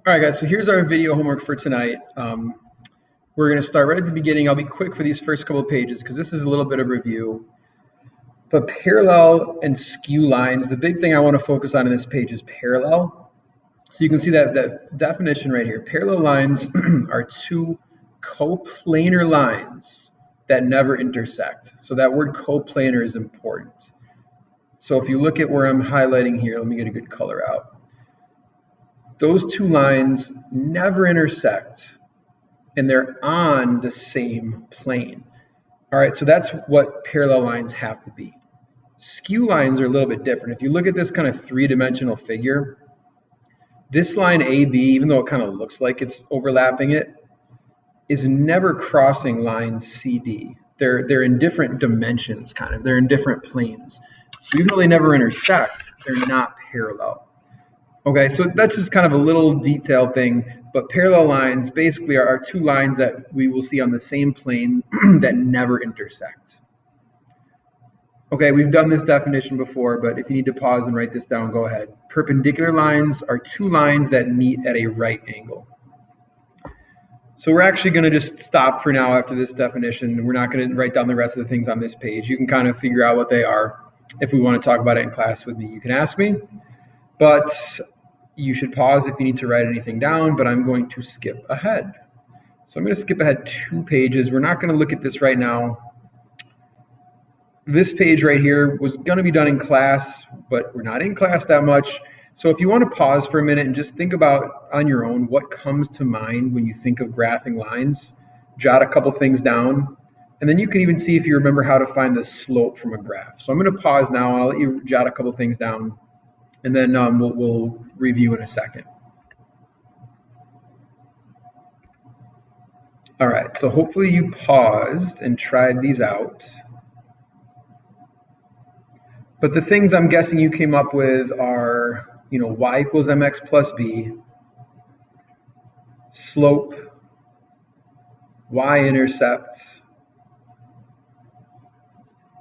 All right, guys, so here's our video homework for tonight. We're going to start right at the beginning. I'll be quick for these first couple of pages because this is a little bit of review. But parallel and skew lines, the big thing I want to focus on in this page is parallel. So you can see that definition right here. Parallel lines are two coplanar lines that never intersect. So that word coplanar is important. So if you look at where I'm highlighting here, let me get a good color out. Those two lines never intersect, and they're on the same plane. All right, so that's what parallel lines have to be. Skew lines are a little bit different. If you look at this kind of three-dimensional figure, this line AB, even though it kind of looks like it's overlapping it, is never crossing line CD. They're in different dimensions, kind of. They're in different planes. So even though they never intersect, they're not parallel. Okay, so that's just kind of a little detail thing, but parallel lines basically are two lines that we will see on the same plane that never intersect. Okay, we've done this definition before, but if you need to pause and write this down, go ahead. Perpendicular lines are two lines that meet at a right angle. So we're actually going to just stop for now after this definition. We're not going to write down the rest of the things on this page. You can kind of figure out what they are. If we want to talk about it in class with me, you can ask me. But you should pause if you need to write anything down, but I'm going to skip ahead. So I'm going to skip ahead 2 pages. We're not going to look at this right now. This page right here was going to be done in class, but we're not in class that much. So if you want to pause for a minute and just think about on your own what comes to mind when you think of graphing lines, jot a couple things down, and then you can even see if you remember how to find the slope from a graph. So I'm going to pause now, and I'll let you jot a couple things down, and then we'll review in a second. All right, so hopefully you paused and tried these out. But the things I'm guessing you came up with are, y equals mx plus b, slope, y-intercept,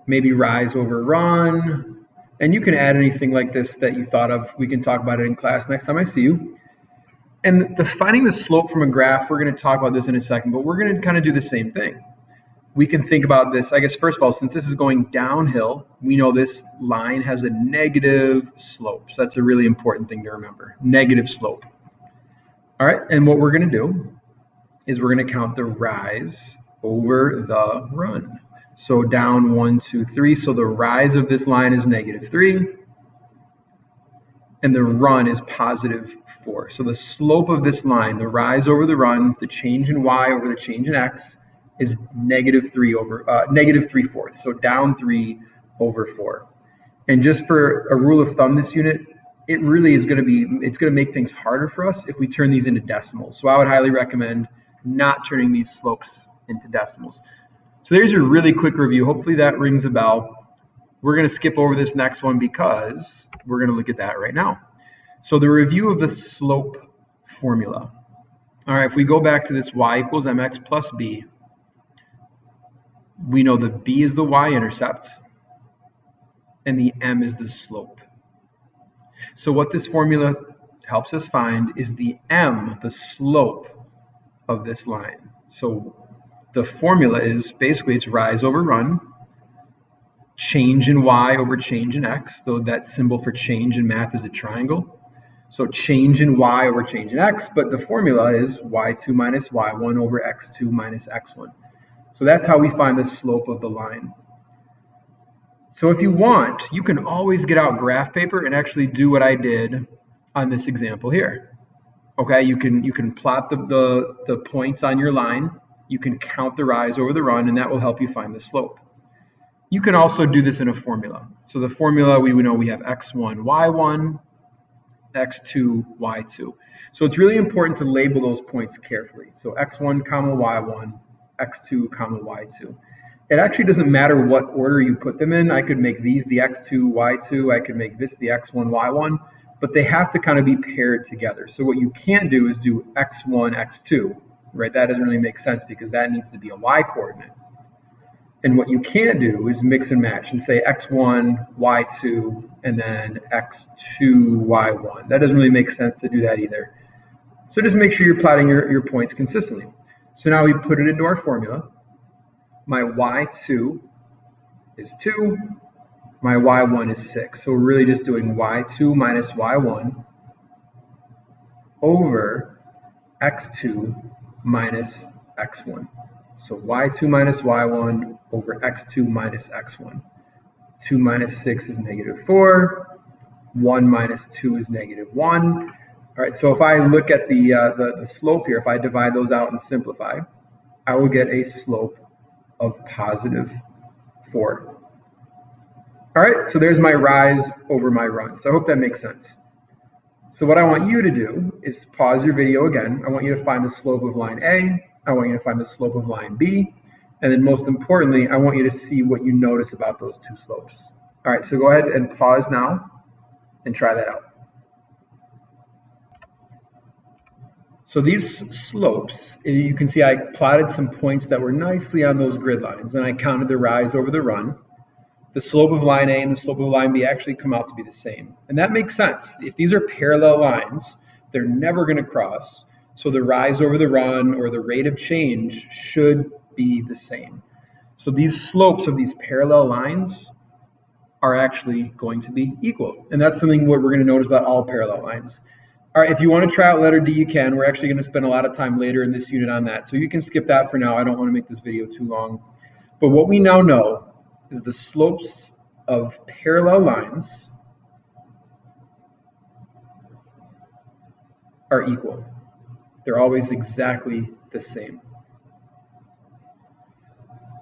maybe rise over run, and you can add anything like this that you thought of. We can talk about it in class next time I see you. And finding the slope from a graph, we're going to talk about this in a second, but we're going to kind of do the same thing. We can think about this, I guess, first of all, since this is going downhill, we know this line has a negative slope. So that's a really important thing to remember, negative slope. All right, and what we're going to do is we're going to count the rise over the run. So down 1, 2, 3. So the rise of this line is -3, and the run is +4. So the slope of this line, the rise over the run, the change in y over the change in x, is -3/4. So down 3 over 4. And just for a rule of thumb, this unit, it really is going to make things harder for us if we turn these into decimals. So I would highly recommend not turning these slopes into decimals. So there's your really quick review. Hopefully that rings a bell. We're going to skip over this next one because we're going to look at that right now. So the review of the slope formula. All right, if we go back to this y equals mx plus b, we know the b is the y-intercept and the m is the slope. So what this formula helps us find is the m, the slope of this line. So the formula is basically it's rise over run, change in y over change in x, though that symbol for change in math is a triangle. So change in y over change in x, but the formula is y2 minus y1 over x2 minus x1. So that's how we find the slope of the line. So if you want, you can always get out graph paper and actually do what I did on this example here. Okay, you can plot the points on your line. You can count the rise over the run, and that will help you find the slope. You can also do this in a formula. So the formula, we know we have x1, y1, x2, y2. So it's really important to label those points carefully. So x1, comma y1, x2, comma y2. It actually doesn't matter what order you put them in. I could make these the x2, y2. I could make this the x1, y1. But they have to kind of be paired together. So what you can't do is do x1, x2, right? That doesn't really make sense because that needs to be a y coordinate. And what you can do is mix and match and say x1, y2, and then x2, y1. That doesn't really make sense to do that either. So just make sure you're plotting your points consistently. So now we put it into our formula. My y2 is 2, my y1 is 6. So we're really just doing y2 minus y1 over x2 minus x1. So y2 minus y1 over x2 minus x1. 2 minus 6 is -4. 1 minus 2 is -1. All right, so if I look at the slope here, if I divide those out and simplify, I will get a slope of +4. All right, so there's my rise over my run. So I hope that makes sense. So what I want you to do is pause your video again. I want you to find the slope of line A. I want you to find the slope of line B. And then most importantly, I want you to see what you notice about those two slopes. All right, so go ahead and pause now and try that out. So these slopes, you can see I plotted some points that were nicely on those grid lines, and I counted the rise over the run. The slope of line A and the slope of line B actually come out to be the same. And that makes sense. If these are parallel lines, they're never going to cross. So the rise over the run or the rate of change should be the same. So these slopes of these parallel lines are actually going to be equal. And that's something what we're going to notice about all parallel lines. All right, if you want to try out letter D, you can. We're actually going to spend a lot of time later in this unit on that. So you can skip that for now. I don't want to make this video too long. But what we now know is the slopes of parallel lines are equal. They're always exactly the same.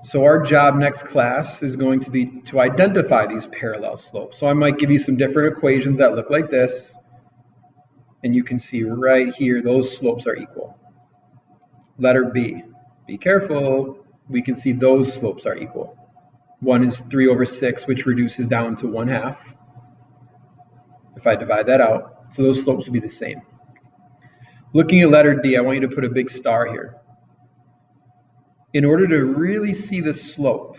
So our job next class is going to be to identify these parallel slopes. So I might give you some different equations that look like this. And you can see right here, those slopes are equal. Letter B, be careful. We can see those slopes are equal. One is 3 over 6, which reduces down to 1/2. If I divide that out, so those slopes will be the same. Looking at letter D, I want you to put a big star here. In order to really see the slope,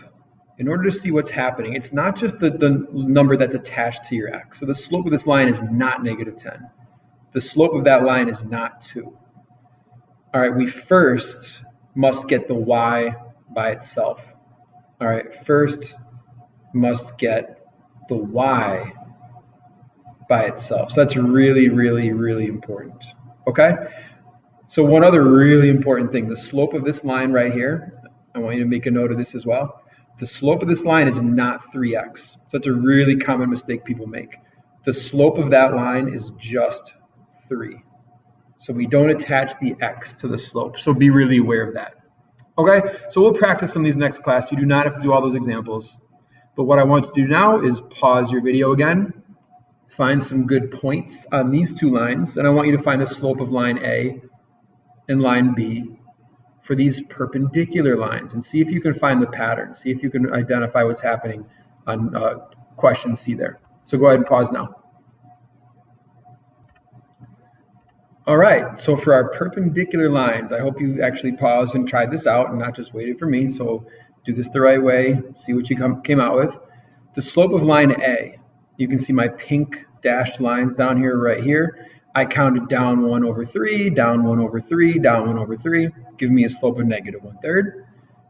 in order to see what's happening, it's not just the number that's attached to your x. So the slope of this line is not -10. The slope of that line is not 2. All right, we first must get the y by itself. All right, first must get the y by itself. So that's really, really, really important. Okay? So one other really important thing, the slope of this line right here, I want you to make a note of this as well. The slope of this line is not 3x. So that's a really common mistake people make. The slope of that line is just 3. So we don't attach the x to the slope. So be really aware of that. Okay, so we'll practice some of these next class. You do not have to do all those examples. But what I want you to do now is pause your video again, find some good points on these two lines, and I want you to find the slope of line A and line B for these perpendicular lines and see if you can find the pattern, see if you can identify what's happening on question C there. So go ahead and pause now. All right, so for our perpendicular lines, I hope you actually paused and tried this out and not just waited for me. So do this the right way, see what you came out with. The slope of line A, you can see my pink dashed lines down here, right here. I counted down 1 over 3, down 1 over 3, down 1 over 3, giving me a slope of -1/3.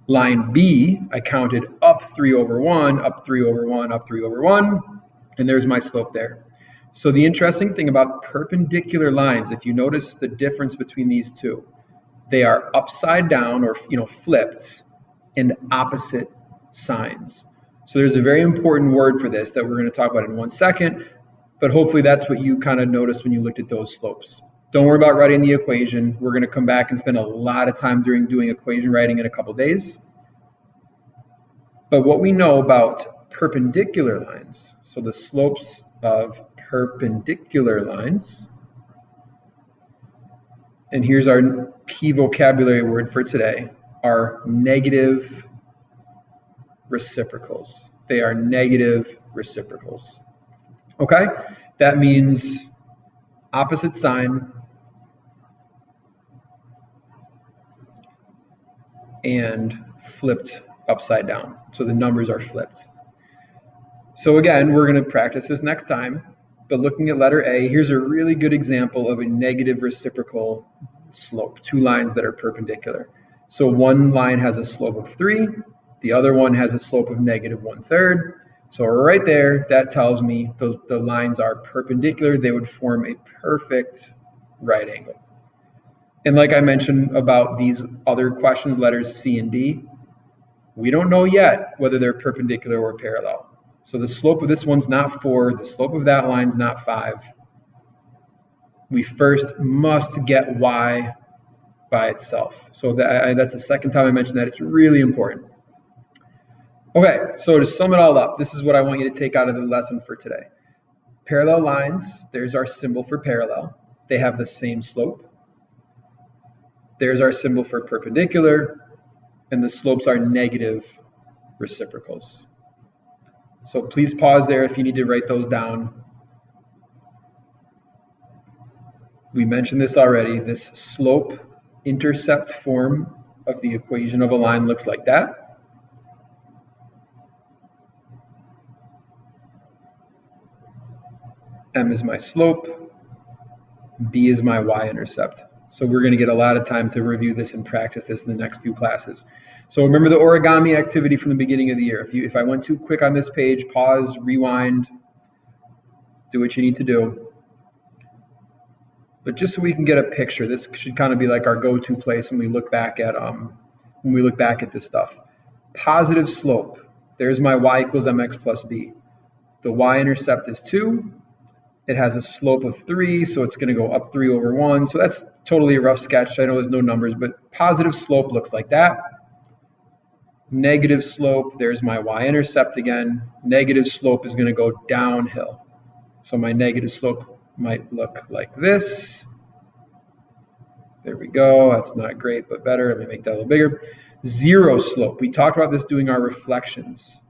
Line B, I counted up 3 over 1, up 3 over 1, up 3 over 1, and there's my slope there. So the interesting thing about perpendicular lines, if you notice the difference between these two, they are upside down or flipped and opposite signs. So there's a very important word for this that we're going to talk about in 1 second, but hopefully that's what you kind of noticed when you looked at those slopes. Don't worry about writing the equation. We're going to come back and spend a lot of time doing equation writing in a couple days. But what we know about perpendicular lines, so the slopes of perpendicular lines, and here's our key vocabulary word for today, are negative reciprocals. They are negative reciprocals. Okay? That means opposite sign and flipped upside down. So the numbers are flipped. So again, we're going to practice this next time. But looking at letter A, here's a really good example of a negative reciprocal slope, two lines that are perpendicular. So one line has a slope of 3, the other one has a slope of -1/3. So right there, that tells me the lines are perpendicular. They would form a perfect right angle. And like I mentioned about these other questions, letters C and D, we don't know yet whether they're perpendicular or parallel. So the slope of this one's not 4, the slope of that line's not 5. We first must get y by itself. So that's the second time I mentioned that. It's really important. Okay, so to sum it all up, this is what I want you to take out of the lesson for today. Parallel lines, there's our symbol for parallel. They have the same slope. There's our symbol for perpendicular, and the slopes are negative reciprocals. So please pause there if you need to write those down. We mentioned this already. This slope-intercept form of the equation of a line looks like that. M is my slope, B is my y-intercept. So we're going to get a lot of time to review this and practice this in the next few classes. So remember the origami activity from the beginning of the year. If I went too quick on this page, pause, rewind, do what you need to do. But just so we can get a picture, this should kind of be like our go-to place when we look back at this stuff. Positive slope. There's my y equals mx plus b. The y-intercept is 2. It has a slope of 3, so it's going to go up 3/1. So that's totally a rough sketch. I know there's no numbers, but positive slope looks like that. Negative slope, there's my y-intercept again. Negative slope is going to go downhill. So my negative slope might look like this. There we go. That's not great, but better. Let me make that a little bigger. Zero slope. We talked about this doing our reflections.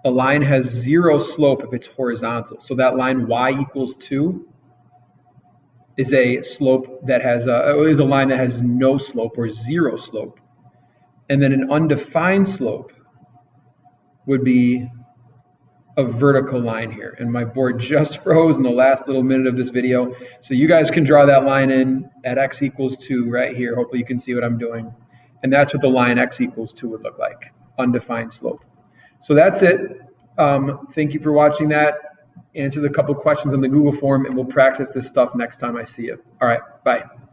A line has 0 slope if it's horizontal. So that line y equals 2 is a slope that has is a line that has no slope or 0 slope. And then an undefined slope would be a vertical line here. And my board just froze in the last little minute of this video. So you guys can draw that line in at x equals 2 right here. Hopefully you can see what I'm doing. And that's what the line x equals 2 would look like, undefined slope. So that's it. Thank you for watching that. Answer the couple questions on the Google form, and we'll practice this stuff next time I see you. All right, bye.